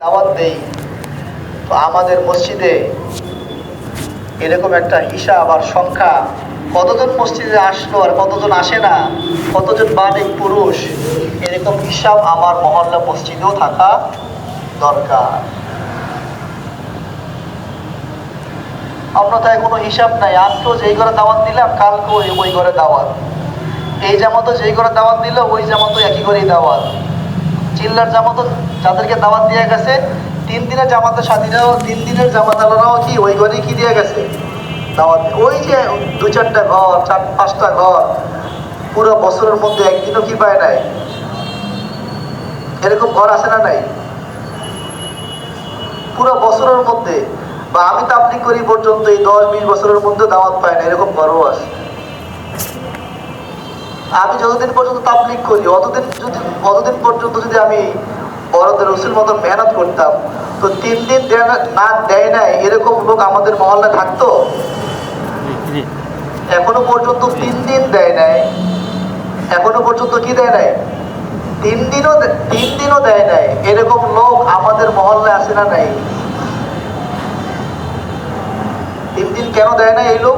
দাওয়াত দেই, তো আমাদের মসজিদে এরকম একটা হিসাব আর সংখ্যা, কতজন মসজিদে আসলো আর কতজন আসে না, কতজন বালিগ পুরুষ, এরকম হিসাব আমার মহল্লা মসজিদেও থাকা দরকার। অন্যথায় কোনো হিসাব নাই, আজকেও যেই ঘরে দাওয়াত দিলাম কালকেও ওই ঘরে দাওয়াত, এই জামাতও যেই ঘরে দাওয়াত দিল ওই জামাতও একই ঘরেই দাওয়াত, চিল্লার জামাতও যাদেরকে দাওয়াত দিয়ে গেছে 3 দিনের জামাতের সাথীরাও 3 দিনের জামাত আলারাও কি ওই ঘরেই কি দিয়ে গেছে দাওয়াত। ওই যে 2-4টা ঘর, 4-5টা ঘর পুরো বছরের মধ্যে একদিনও কি পায় নাই, এরকম ঘর আছে না নাই? পুরো বছরের মধ্যে, বা আমি তাবলীগ করি পর্যন্ত এই 10-20 বছরের মধ্যে দাওয়াত পায় না, এরকম ঘরও আছে। আমি যতদিন পর্যন্ত তাবলীগ করি অতদিন পর্যন্ত যদি আমি বড়দের রসুল মতো মেহনত করতাম, তো 3 দিন না দেয় নাই এরকম লোক আমাদের মহল্লায় থাকতো? এখনো পর্যন্ত 3 দিন দেয় নাই, এখনো পর্যন্ত কি দেয় নাই? 3 দিনও দেয় নাই, এরকম লোক আমাদের মহল্লায় আছে না নাই? 3 দিন কেন দেয় না এই লোক?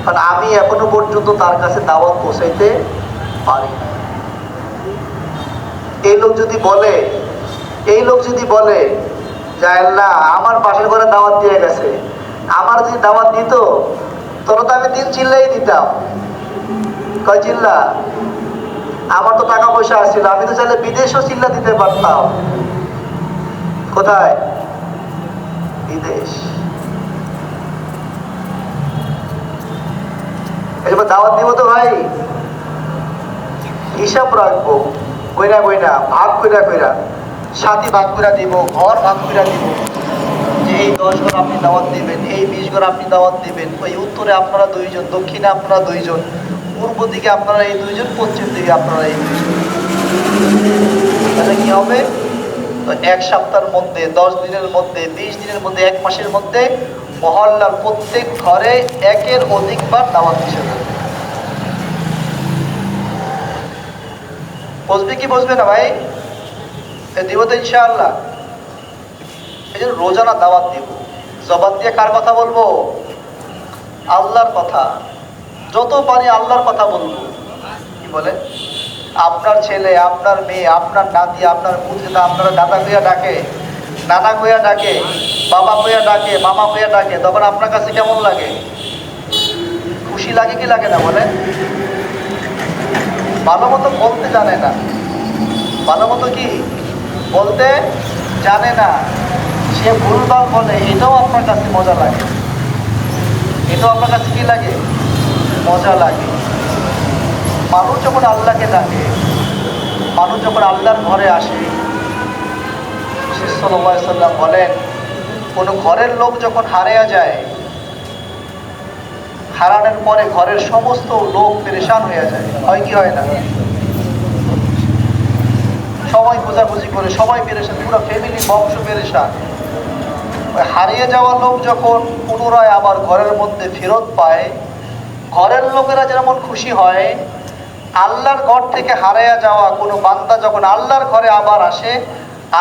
কারণ আমি এখনো পর্যন্ত তার কাছে দাওয়াত পৌঁছাইতে পারি না। এই লোক যদি বলে যে আল্লাহ আমার পাশের ঘরে দাওয়াত দিয়ে গেছে, আমার যদি দাওয়াত দিত তোরা তো আমি 3 চিল্লাই দিতাম। কয় চিল্লা? আমার তো টাকা পয়সা আসছিল, আমি তো চাইলে বিদেশেও চিল্লা দিতে পারতাম। কোথায়? বিদেশ। এবার দাওয়াত দিব তো ভাই, হিসাব রাখবো, বইনা ভাগ কইরা সাথী ভাগ করে দিব, ঘর ভাগ করে দিব, যে এই 10 ঘর আপনি দাওয়াত দিবেন, এই 20 ঘর আপনি দাওয়াত দিবেন, ওই উত্তরে আপনারা 2 জন, দক্ষিণে আপনারা 2 জন, পূর্ব দিকে আপনারা এই 2 জন, পশ্চিম দিকে আপনারা এই 2 জন। তাহলে কি হবে? তো 1 সপ্তাহের মধ্যে, 10 দিনের মধ্যে, 20 দিনের মধ্যে, 1 মাসের মধ্যে মহল্লার প্রত্যেক ঘরে 1-এর অধিকবার দাওয়াত হিসেবে বসবে কি বসবে না ভাই? দিব তো ইনশাআল্লাহ। এই জন্য রোজানা দাওয়াত দিব, জবান দিয়ে কার কথা বলবো? আল্লাহর কথা। যত পারি আল্লাহর কথা বলবো। কি বলে? আপনার ছেলে, আপনার মেয়ে, আপনার নাতি, আপনার পুত্রিটা আপনারা দাদা কইয়া ডাকে, নানা কইয়া ডাকে, বাবা কইয়া ডাকে, মামা কইয়া ডাকে, তখন আপনার কাছে কেমন লাগে? খুশি লাগে কি লাগে না বলেন? ভালো মতো বলতে জানে না, ভালো মতো কি বলতে জানে না, সে ভুলভাল বলে, এটাও আপনার কাছে মজা লাগে, এটাও আপনার কাছে কি লাগে? মজা লাগে। মানুষ যখন আল্লাহকে ডাকে, মানুষ যখন আল্লাহর ঘরে আসে, সাল্লাল্লাহু আলাইহি ওয়াসাল্লাম বলেন, কোন ঘরের লোক যখন হারিয়ে যায়, হারানোর পরে ঘরের সমস্ত লোক পেরেশান হয়ে যায়, হয় কি হয় না? সবাই খোঁজাখুঁজি করে, সবাই পেরেশান, পুরো ফ্যামিলি বংশ পেরেশান। ওই হারিয়ে যাওয়া লোক যখন পুনরায় আবার ঘরের মধ্যে ফেরত পায়, ঘরের লোকেরা যেমন খুশি হয়, আল্লাহর ঘর থেকে হারিয়ে যাওয়া কোনো বান্দা যখন আল্লাহর ঘরে আবার আসে,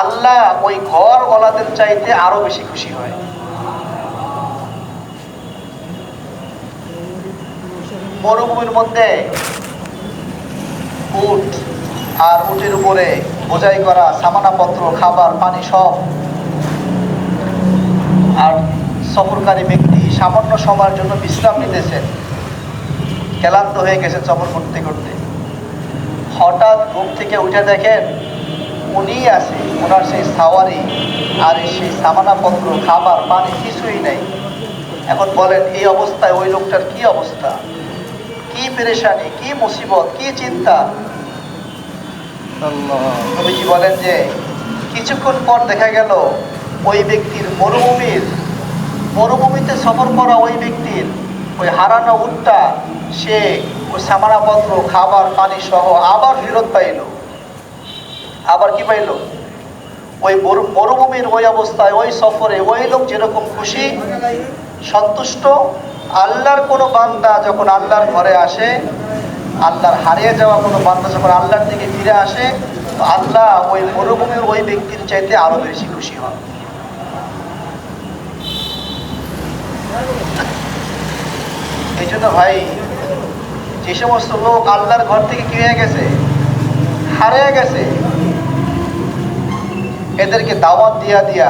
আল্লাহ ওই ঘর ওয়ালাদের চাইতে আরো বেশি খুশি হয়। মরুভূমির মধ্যে উট, আর উটের উপরে বোঝাই করা সামানাপত্র, খাবার, পানি সব, আর সফরকারী ব্যক্তি সামান্য সময়ের জন্য বিশ্রাম নিতেছেন, ক্লান্ত হয়ে গেছেন সফর করতে করতে। হঠাৎ ঘুম থেকে উঠে দেখেন উনিই আছে, ওনার সেই সাওয়ারি আর সেই সামানাপত্র, খাবার, পানি কিছুই নেই। এখন বলেন এই অবস্থায় ওই লোকটার কি অবস্থা, কি পেরেশানি, কি মুসিবত, কি চিন্তা। নবীজি বলেন যে কিছুক্ষণ পর দেখা গেল ওই ব্যক্তির মরুভূমিতে সফর করা ওই ব্যক্তির ওই হারানো উটটা সে ওই সামানাপত্র, খাবার, পানি সহ আবার ফেরত পাইল। আবার কি পাইল? ওই মরুভূমির ওই অবস্থায়, ওই সফরে ওই লোক যেরকম খুশি সন্তুষ্ট, আল্লাহর কোনো বান্দা যখন আল্লাহর ঘরে আসে, আল্লাহর হারিয়ে যাওয়া কোনো বান্দা যখন আল্লাহর দিকে ফিরে আসে, আল্লাহ ওই মরুভূমির ওই ব্যক্তির চাইতে আরো বেশি খুশি হন। এই জন্য ভাই, যে সমস্ত লোক আল্লাহর ঘর থেকে কি হয়ে গেছে, হারিয়ে গেছে, এদেরকে দাওয়াত দিয়া দিয়া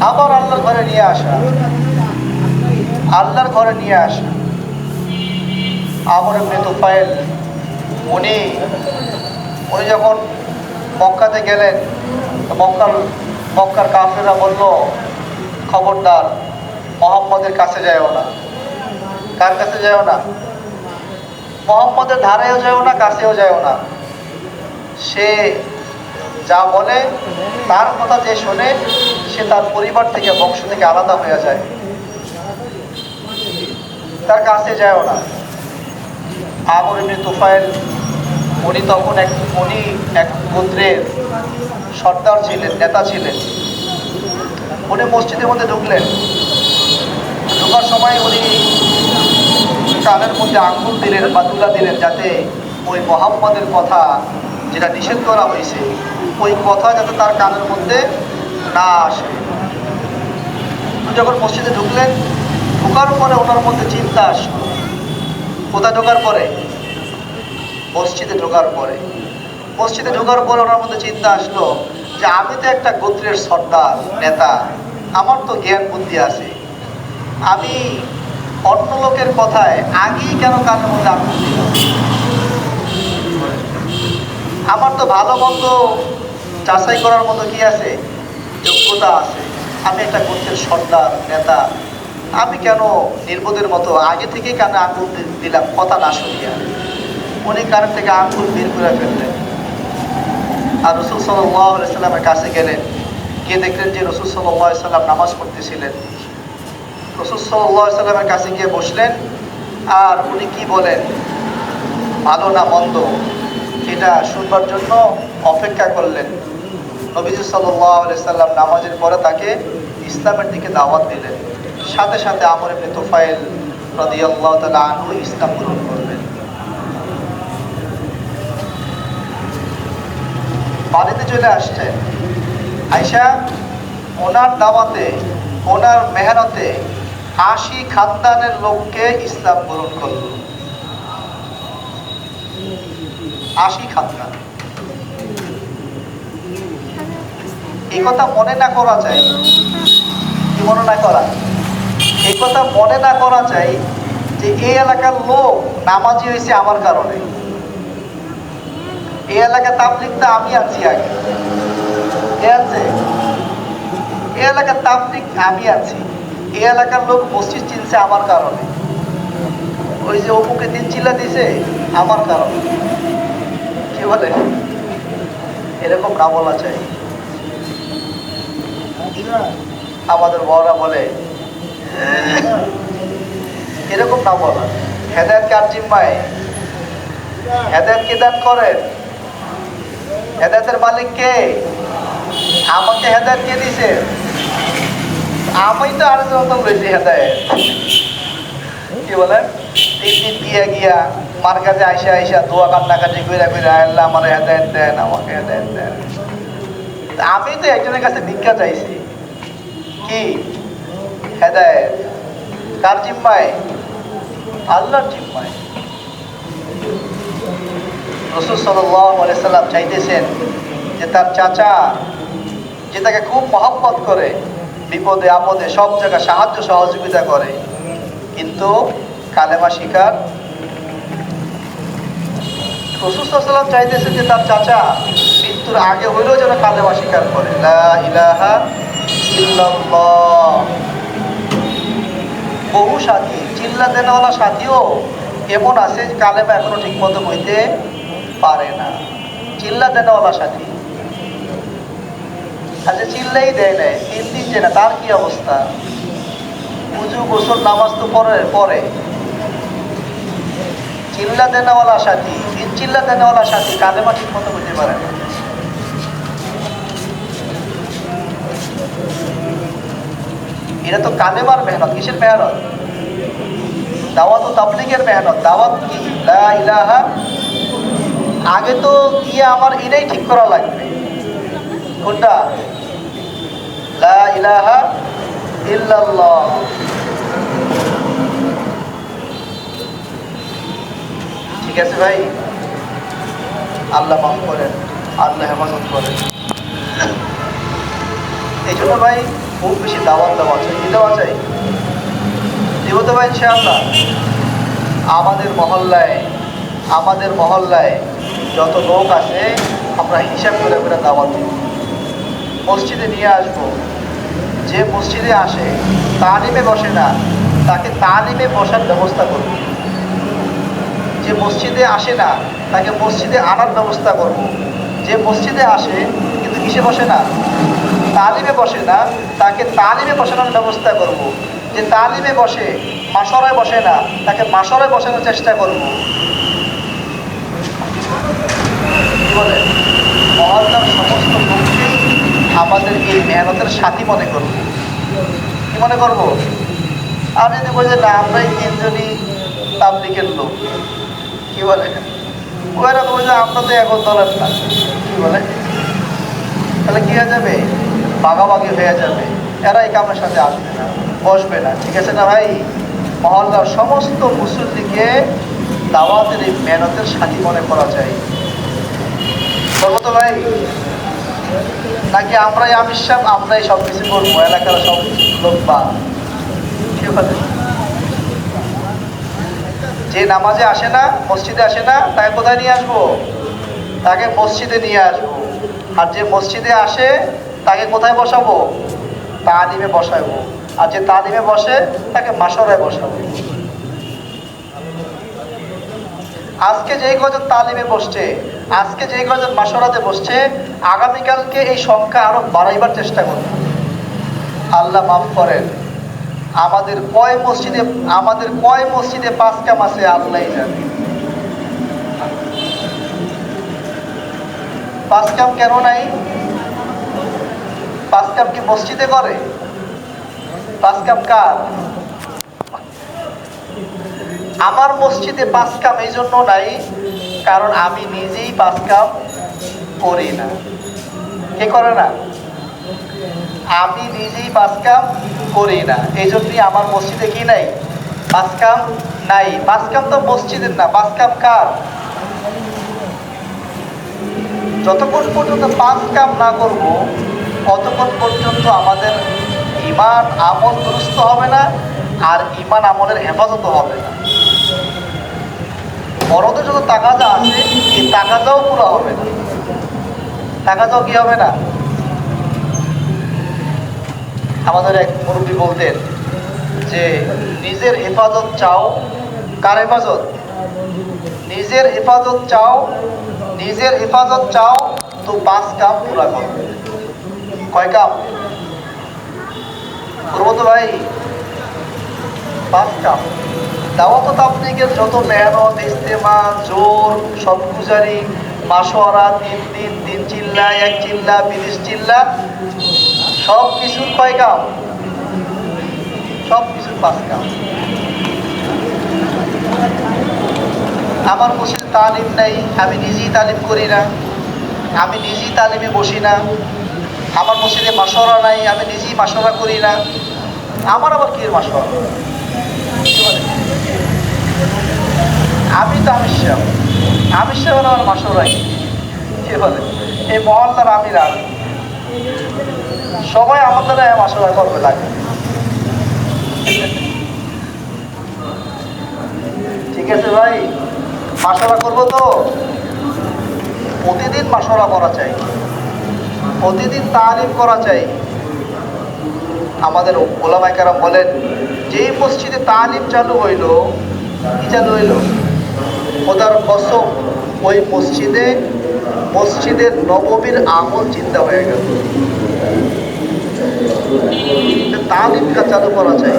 আবার আল্লাহর ঘরে নিয়ে আসা, আল্লাহর ঘরে নিয়ে আসা। আমর ইবনে তুফাইল উনি যখন মক্কাতে গেলেন, মক্কার কাফেররা বলল, খবরদার মুহাম্মদের কাছে যাও না। কার কাছে যাও না? মুহাম্মদের ধারেও যাও না, কাছেও যাও না। সে যা বলে, তার কথা যে শোনে, সে তার পরিবার থেকে, বংশ থেকে আলাদা হয়ে যায়। তার কাছে যাও না। আমর ইবনে তুফাইল উনি তখন এক গোত্রের সর্দার ছিলেন, নেতা ছিলেন। উনি মসজিদের মধ্যে ঢুকলেন। ঢোকার সময় উনি কানের মধ্যে আঙ্গুল দিলেন বা তুলা দিলেন, যাতে ওই মুহাম্মদের কথা যেটা নিষেধ করা হয়েছে, ওই কথা যাতে তার কানের মধ্যে না আসে। যখন মসজিদে ঢুকলেন, ঢোকার পরে ওনার মধ্যে চিন্তা আসলো। কোথায় ঢোকার পরে? মসজিদে ঢোকার পরে। মসজিদে ঢোকার পরে ওনার মধ্যে চিন্তা আসলো যে আমি তো একটা গোত্রের সর্দার, নেতা, আমার তো জ্ঞান বুদ্ধি আছে, আমি অন্য লোকের কথায় আগেই কেন কানের মধ্যে আঙ্গুল দিলাম? আমার তো ভালো মন্দ যাচাই করার মতো কি আছে, যোগ্যতা আছে। আমি একটা গোত্রের সর্দার, নেতা, আমি কেন নির্বোধের মতো আগে থেকেই কানে আঙ্গুল দিলাম, কথা না শুনিয়া? উনি কানের থেকে আঙ্গুল বের করে ফেললেন। আর রাসূল সাল্লাল্লাহু আলাইহি সাল্লামের কাছে গেলেন, গিয়ে দেখলেন যে রাসূল সাল্লাল্লাহু আলাইহি সাল্লাম নামাজ পড়তেছিলেন। রাসূল সাল্লাল্লাহু আলাইহি সাল্লামের কাছে গিয়ে বসলেন, আর উনি কি বলেন, ভালো না মন্দ, এটা শুনবার জন্য অপেক্ষা করলেন। নবীজি সাল্লাল্লাহু আলাইহি সাল্লাম নামাজের পরে তাকে ইসলামের দিকে দাওয়াত দিলেন। সাথে সাথে আমর ইবনে তুফাইল রাদিয়াল্লাহু তাআলা আনহু ইসলাম গ্রহণ করলেন। বাড়িতে চলে আসছেন, আয়েশা ওনার দাওয়াতে, ওনার মেহনতে ৮০ খানদানের লোককে ইসলাম গ্রহণ করল। ৮০ খানদান। এই কথা মনে না করা যায়, কি মনে না করা, এই কথা মনে না করা যায় যে এই এলাকার লোক নামাজি হয়েছে আমার কারণে। এই এলাকার তাবলীগটা আমি আছি আগে, কে আছে? এই এলাকার তাবলীগ আমি আছি। এই এলাকার লোক মসজিদ চিনছে আমার কারণে। ওই যে অমুকে দিন চিল্লা দিছে আমার কারণে। কি বলে? এরকম না বলা চাই। আমাদের বড়রা বলে এরকম না বলা। হেদায়েত কার জিম্মায়? হেদায়েত কে দান করেন? হেদায়েতের মালিক কে? আমাকে হেদায়েত কে দিছে? আমি তো আর যখন বেশি হেদায়েত। কি বলেন? 3 দিন গিয়া মার কাছে আইসা দোয়া কান্নাকাটি কইরা আল্লাহ আমার হেদায়েত দেন, আমাকে হেদায়েত দেন। আমি তো একজনের কাছে ভিক্ষা চাইছি। কি হেদায়েত কার জিম্মায়? আল্লাহর জিম্মায়। রাসূল সাল্লাল্লাহু আলাইহি সাল্লাম চাইতেছেন যে তার চাচা, যে তাকে খুব মহব্বত করে, বিপদে আপদে সব জায়গায় সাহায্য সহযোগিতা করে, কিন্তু কালেমা শিকার। রাসূল সাল্লাল্লাহু আলাইহি সাল্লাম চাইতেছেন যে তার চাচা মৃত্যুর আগে হইলেও যেন কালেমা শিকার করে, লা ইলাহা ইল্লাল্লাহ। বহু সাথী, চিল্লা দেনওয়ালা সাথীও এমন আছে কালেমা এখনো ঠিক মতো হইতে পারে না। চিল্লা দেনওয়ালা সাথী, আচ্ছা চিল্লাই দেয় নাই, 3 দিন যে না, তার কি অবস্থা? উজু গোসল নামাজ তো পরে। চিল্লা দেনওয়ালা সাথী, চিল্লা দেনওয়ালা সাথী কালেমা ঠিক মতো হইতে পারে না। এটা তো কালেমার মেহনত। কিসের মেহনত? দাওয়াত ও তাবলীগের মেহনত। দাওয়াত কি? লা ইলাহা, আগে তো গিয়ে আমার এটাই ঠিক করা লাগবে, কোনটা? লা ইলাহা ইল্লাল্লাহ। ঠিক আছে ভাই, আল্লাহ মাফ করেন, আল্লাহ হেফাজত করেন। এই জন্য ভাই খুব বেশি দাওয়াত দেওয়া চাই, কি দেওয়া চাই? দেব তো ভাই ইনশাআল্লাহ। আমাদের মহল্লায় যত লোক আছে আমরা হিসাব করে করে দাওয়াত দিব, মসজিদে নিয়ে আসবো। যে মসজিদে আসে তালিমে বসে না, তাকে তালিমে বসার ব্যবস্থা করব। যে মসজিদে আসে না তাকে মসজিদে আনার ব্যবস্থা করব। যে মসজিদে আসে কিন্তু কিসে বসে না, তালিমে বসে না, তাকে তালিমে বসানোর ব্যবস্থা করব। যে তালিমে বসে মাসরায় বসে না, তাকে মাসরায় বসানোর চেষ্টা করব। কি বলে? মহল্লার সমস্ত লোককে আমাদের এই মেহনতের সাথী মনে করব। কি মনে করব? আর যদি বলছে না আমরাই তিনজনই তাবলিগের লোক, কি বলে? ওরা বলছে আমরা তো এখন দলের না, কি বলে? তাহলে কি হয়ে যাবে? ভাগাভাগি হয়ে যাবে, এরা এই কামের সাথে আসবে না, বসবে না। ঠিক আছে না ভাই? মহল্লার সমস্ত মুসল্লিকে দাওয়াতের এই মেহনতের সাথী মনে করা চাই, বলবো তো ভাই? নাকি আমরাই আমির আমরাই সব কিছু করবো, এলাকার সব লোক বা কি বলে? যে নামাজে আসে না, মসজিদে আসে না, তাকে কোথায় নিয়ে আসবো? তাকে মসজিদে নিয়ে আসবো। আর যে মসজিদে আসে তাকে কোথায় বসাবো? তালিমে বসাবো। আর যে তালিমে বসে তাকে মাসরায় বসাবো। আজকে যেই কজন তালিমে বসছে, আজকে যেই কজন মাসরাতে বসছে, আগামীকালকে এই সংখ্যা আরো বাড়াইবার চেষ্টা করবে। আল্লাহ মাফ করেন, আমাদের কয় মসজিদে পাঁচ কাম আছে আল্লাহ জানে। পাঁচ কাম কেন নাই? পাঁচ কাম কি মসজিদে করে? পাঁচ কাম কার? আমার মসজিদে পাঁচ কাম এই জন্য নাই কারণ আমি নিজেই পাঁচ কাম করি না। কে করে না? আমি নিজেই পাঁচ কাম করি না, এই জন্যই আমার মসজিদে কি নাই? পাঁচ কাম নাই। পাঁচ কাম তো মসজিদের না, পাঁচ কাম কার? যতক্ষণ পর্যন্ত পাঁচ কাম না করব ততক্ষণ পর্যন্ত আমাদের ঈমান আমল দুরুস্ত হবে না, আর ঈমান আমলের হেফাজত হবে না। বড়দের যত তাকাজা আছে এই তাকাজাও পুরো হবে না। তাকাজাও কি হবে না? আমাদের এক মুরব্বী বলতেন যে নিজের হেফাজত চাও। কার হেফাজত? নিজের হেফাজত চাও, নিজের হেফাজত চাও তো পাঁচ কাম পুরা করো। কয় কাম করবো তো ভাই? পাঁচ কাম। দাওয়াত তাবলীগের যত মেহনত, ইস্তেমা, জোর, সব গুজারি, মাসওয়ারা, 3 দিন 3 চিল্লা, 1 চিল্লা, 20 চিল্লা, সব কিছুর কয় কাম? সব কিছুর পাঁচ কাম। আমার মসজিদে তালিম নাই, আমি নিজেই তালিম করি না, আমি নিজেই তালিমে বসি না। আমার মসজিদে মাসওয়ারা নাই, আমি নিজেই মাসওয়ারা করি না। আমার আবার কি মাসওয়ারা? আমি তো আমির সাহেব আমার মাসওয়ারাই কি বলে? এই মহল্লার আমির আর সবাই আমার দ্বারা মাসওয়ারা করবে লাগে। ঠিক আছে ভাই, মাসওয়ারা করবো তো? প্রতিদিন মাসওয়ারা করা চাই, প্রতিদিন তালিম করা চাই। আমাদের ওলামায়ে কেরাম বলেন যেই মসজিদে তালিম চালু হইল, কি চালু হইল? খোদার কসম ওই মসজিদের নববীর আমল চিন্তা হয়ে গেল। তালিমটা চালু করা চাই।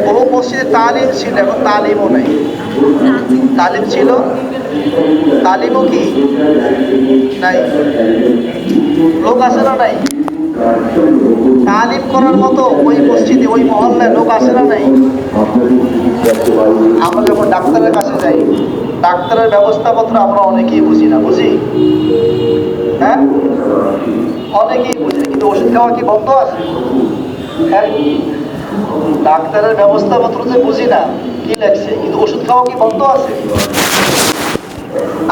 বহু মসজিদে তালিম ছিল, এখন তালিমও নাই। তালিম ছিল, তালিমও কি নাই? লোক আছে না নাই? তালিম করার মতো ওই মসজিদে, ওই মহল্লায় লোক আছে না নাই? আমরা যখন ডাক্তারের কাছে যাই, ডাক্তারের ব্যবস্থাপত্র আমরা অনেকেই বুঝি না, বুঝি? হ্যাঁ, অনেকেই বুঝি না, কিন্তু ওষুধ খাওয়া কি বন্ধ আছে? হ্যাঁ, ডাক্তারের ব্যবস্থাপত্র যে বুঝি না কি লাগছে, কিন্তু ওষুধ খাওয়া কি বন্ধ আছে?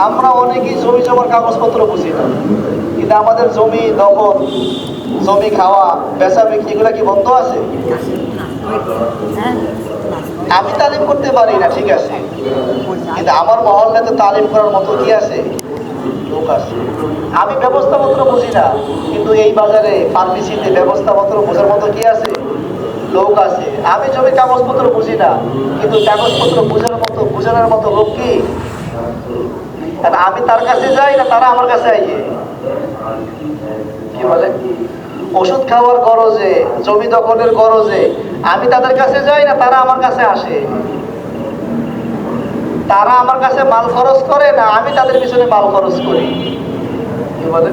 আমরা অনেকেই জমি জমার কাগজপত্র বুঝি না, কিন্তু আমাদের জমি দখল, জমি খাওয়া, বেচা বিক্রি এগুলা কি বন্ধ আছে? আমি তালিম করতে পারি না, ঠিক আছে, কিন্তু আমার মহল্লাতে তালিম করার মতো কি আছে? লোক আছে। আমি ব্যবস্থাপত্র বুঝি না, কিন্তু এই বাজারে ফার্মেসিতে ব্যবস্থাপত্র বোঝার মতো কি আছে? লোক আছে। আমি জমি কাগজপত্র বুঝি না, কিন্তু কাগজপত্র বোঝানোর মতো লোক কি? আমি তার কাছে যাই না তারা আমার কাছে আইয়ে? কি বলে? ওষুধ খাওয়ার গরজে, জমি দখলের গরজে আমি তাদের কাছে যাই না তারা আমার কাছে আসে? তারা আমার কাছে মাল খরচ করে না আমি তাদের পিছনে মাল খরচ করি? কি বলে?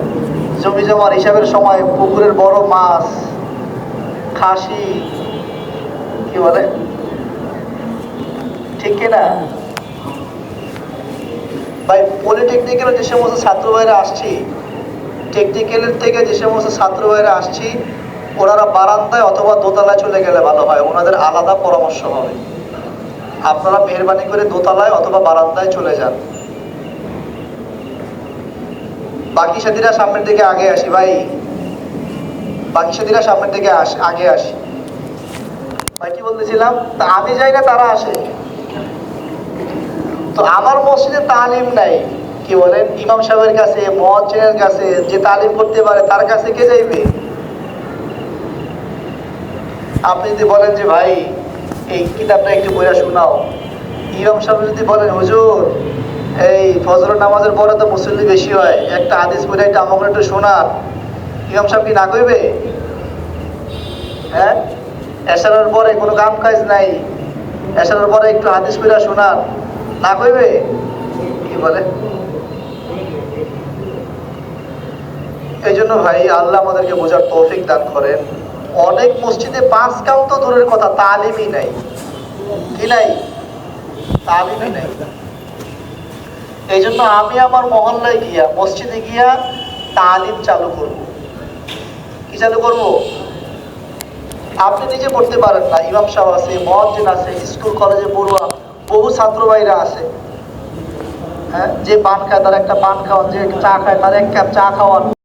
জমি জমার হিসাবের সময় পুকুরের বড় মাছ, খাসি, কি বলে, ঠিক কিনা ভাই? পলিটেকনিক্যাল যে সমস্ত ছাত্র ভাইরা আসছি, টেকনিক্যালের থেকে যে সমস্ত ছাত্র ভাইরা আসছি, ওনারা বারান্দায় অথবা দোতলায় চলে গেলে ভালো হয়, ওনাদের আলাদা পরামর্শ হবে। আপনারা মেহরবানি করে দোতলায় অথবা বারান্দায় চলে যান। বাকি সাথীরা সামনের দিকে আগে আসি ভাই, বাকি সাথীরা সামনের দিকে আগে আসি ভাই। কি বলতেছিলাম? তা আমি যাই না তারা আসে। তো আমার মসজিদে তালিম নাই, কি বলেন, ইমাম সাহেবের কাছে, মুয়াজ্জিনের কাছে, যে তালিম করতে পারে তার কাছে কে যাইবে? আপনি যদি বলেন যে ভাই এই কিতাবটা একটু পড়া শোনাও, ইমাম সাহেব যদি বলেন হুজুর এই ফজরের নামাজের পরে তো মুসল্লি বেশি হয়, একটা হাদিস পড়ে একটু আমাকে একটু শোনান, ইমাম সাহেব কি না কইবে? হ্যাঁ, এশারের পরে কোনো কাম কাজ নাই, এশারের পরে একটু হাদিস পড়া শোনান, না কইবে? কি বলে? এই জন্য ভাই আল্লাহ আমাদেরকে বোঝার তৌফিক দান করেন। অনেক মসজিদে 5 কাম তো দূরের কথা, তালিমই নাই। কি নাই? তালিমই নাই। এই জন্য আমি আমার মহল্লায় গিয়া, মসজিদে গিয়া তালিম চালু করব। কি চালু করব? আপনি নিজে পড়তে পারেন না, ইমাম সাহেব আছে, মুয়াজ্জিন আছে, স্কুল কলেজে পড়ুয়া বহু ছাত্র ভাইরা আছে। হ্যাঁ, যে পান খায় তার একটা পান খাওয়ান, যে চা খায় তার এক কাপ চা খাওয়ান।